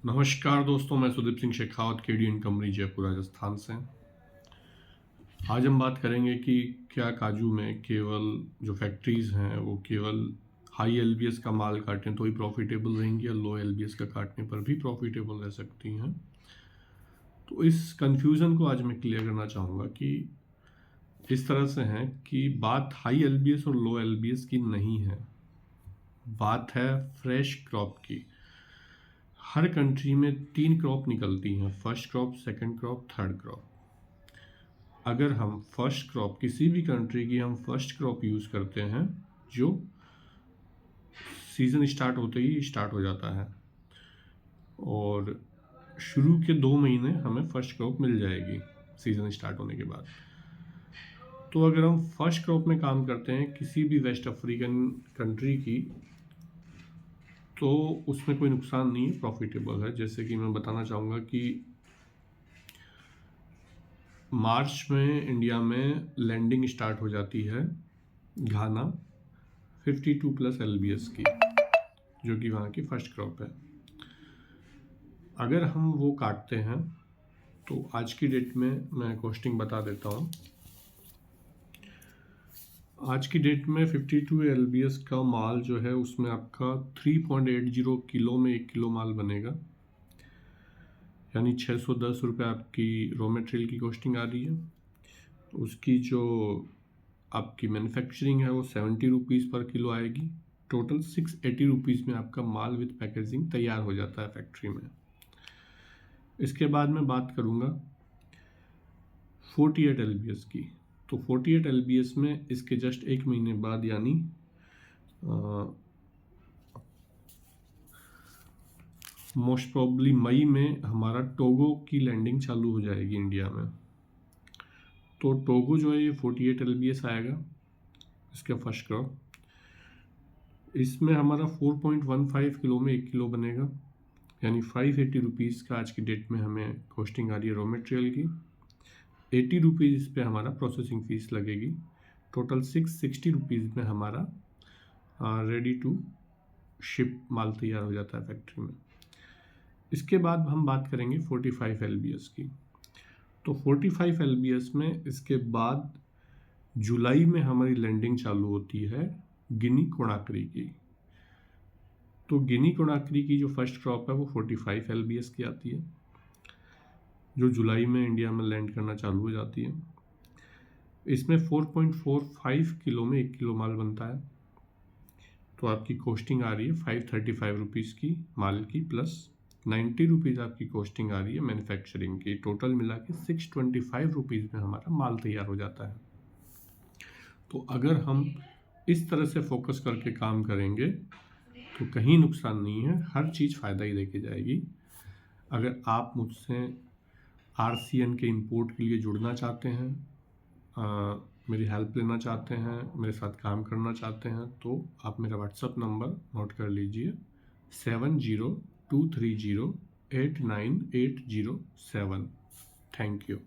नमस्कार दोस्तों, मैं Sudeep Singh Shekhawat KD and company Jaipur Rajasthan से। आज हम बात करेंगे कि क्या काजू में केवल जो फैक्ट्रीज़ हैं वो केवल हाई एलबीएस का माल काटें तो ही प्रॉफिटेबल रहेंगी या लो एलबीएस का काटने पर भी प्रॉफिटेबल रह सकती हैं। तो इस कन्फ्यूज़न को आज मैं क्लियर करना चाहूँगा कि इस तरह से है कि बात हाई एलबीएस और लो एलबीएस की नहीं है, बात है फ्रेश क्रॉप की। हर कंट्री में 3 क्रॉप निकलती हैं, first crop, second crop, third crop. अगर हम फर्स्ट क्रॉप किसी भी कंट्री की हम फर्स्ट क्रॉप यूज़ करते हैं जो सीज़न स्टार्ट होते ही स्टार्ट हो जाता है और शुरू के 2 महीने हमें फर्स्ट क्रॉप मिल जाएगी सीज़न स्टार्ट होने के बाद। तो अगर हम फर्स्ट क्रॉप में काम करते हैं किसी भी वेस्ट अफ्रीकन कंट्री की तो उसमें कोई नुकसान नहीं है, प्रॉफिटेबल है। जैसे कि मैं बताना चाहूँगा कि मार्च में इंडिया में लैंडिंग स्टार्ट हो जाती है घाना 52 प्लस एलबीएस की, जो कि वहाँ की फर्स्ट क्रॉप है। अगर हम वो काटते हैं तो आज की डेट में मैं कॉस्टिंग बता देता हूँ। आज की डेट में 52 एलबीएस का माल जो है उसमें आपका 3.80 किलो में 1 किलो माल बनेगा, यानी 610 रुपये आपकी रॉ मटेरियल की कॉस्टिंग आ रही है। उसकी जो आपकी मैन्युफैक्चरिंग है वो 70 रुपीज़ पर किलो आएगी। टोटल 680 रुपीज़ में आपका माल विद पैकेजिंग तैयार हो जाता है फैक्ट्री में। इसके बाद मैं बात करूँगा 48 एलबीएस की। तो 48 एलबीएस में इसके जस्ट 1 महीने बाद यानी मोस्ट प्रॉब्ली मई में हमारा टोगो की लैंडिंग चालू हो जाएगी इंडिया में। तो टोगो जो है ये 48 एलबीएस आएगा, इसका फर्स्ट क्रॉप। इसमें हमारा 4.15 किलो में 1 किलो बनेगा, यानी 580 रुपीज़ का आज की डेट में हमें कॉस्टिंग आ रही है रॉ मटेरियल की। 80 रुपीज़ इस पर हमारा प्रोसेसिंग फ़ीस लगेगी। टोटल 660 रुपीज़ में हमारा रेडी टू शिप माल तैयार हो जाता है फैक्ट्री में। इसके बाद हम बात करेंगे 45 एलबीएस की। तो 45 एलबीएस में इसके बाद जुलाई में हमारी लैंडिंग चालू होती है गिनी कोणाक्री की। तो गिनी कोणाक्री की जो फर्स्ट क्रॉप है वो 45 एलबीएस की आती है, जो जुलाई में इंडिया में लैंड करना चालू हो जाती है। इसमें 4.45 किलो में 1 किलो माल बनता है। तो आपकी कॉस्टिंग आ रही है 535 रुपीज़ की माल की, प्लस 90 रुपीज़ आपकी कॉस्टिंग आ रही है मैन्युफैक्चरिंग की। टोटल मिला के 625 रुपीज़ में हमारा माल तैयार हो जाता है। तो अगर हम इस तरह से फोकस करके काम करेंगे तो कहीं नुकसान नहीं है, हर चीज़ फ़ायदा ही देके जाएगी। अगर आप मुझसे आरसीएन के इंपोर्ट के लिए जुड़ना चाहते हैं, मेरी हेल्प लेना चाहते हैं, मेरे साथ काम करना चाहते हैं, तो आप मेरा व्हाट्सअप नंबर नोट कर लीजिए 7023089807। Thank you.